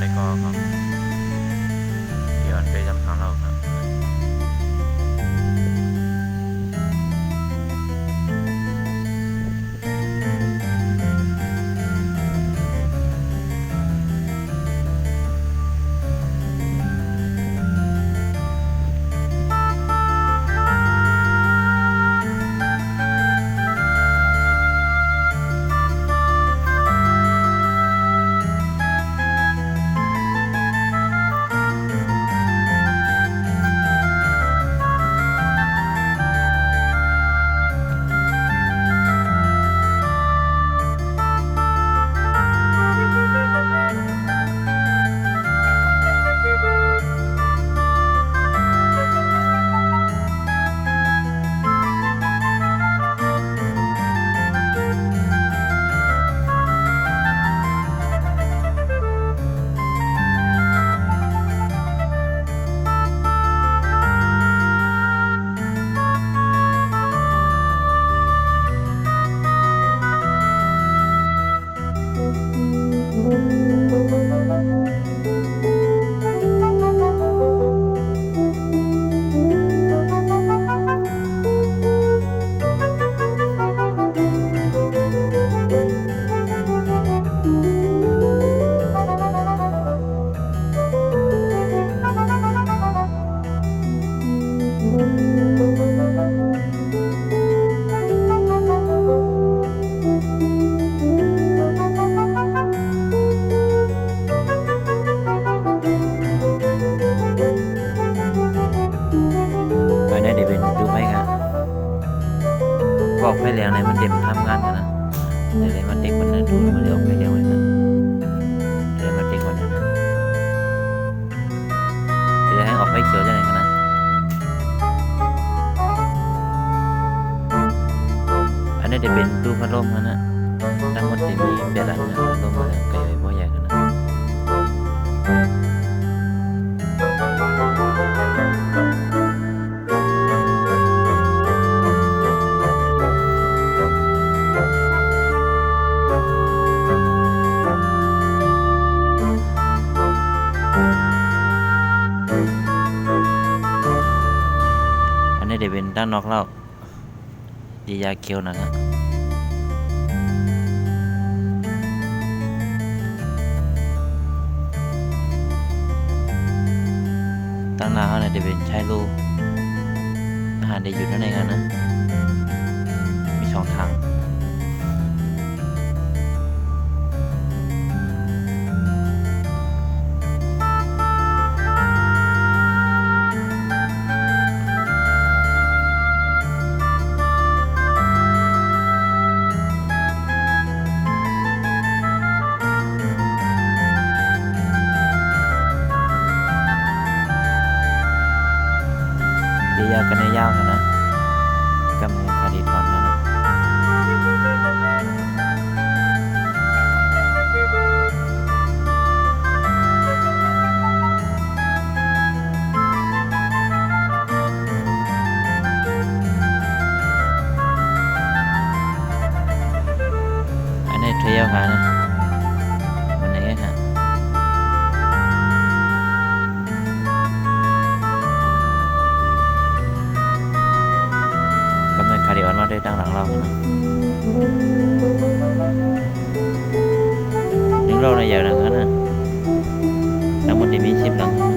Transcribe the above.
ได้ก็ครับย้อนไปจำทางเราครับไปในเดี๋ยวเป็นดูไหมครับบอกไปแล้วในมันเต็มทำงานกันนะเดี๋ยวเลยมาเด็กวันนั้นดูมาเร็วไปเร็วเลยนะเดี๋ยวมาเด็กวันนั้นนะเดี๋ยวให้ออกไฟเขียวจะไหนกันนะอันนี้เดี๋ยวเป็นดูพัดลมกันนะทั้งหมดจะมีเบลล์นะพัดลมอะไรไกลไปบ่ใหญ่กันนะเดี๋ยวเป็นด้านนอกเราดียาเคียวนะครับตั้งหน้าเขาเนี่ยเดี๋ยวเป็นชายลูอาหารได้อยู่ด้านในกันนะมี2 ทางยากันในยาวนะกำลังคดีทอนนะอันนี้เที่ยวหานะวันนี้ฮะคาริออนมาได้ตั้งหลังเรานะดึงเราในอย่างนั้นนะทั้งหมดที่มี10 หลัง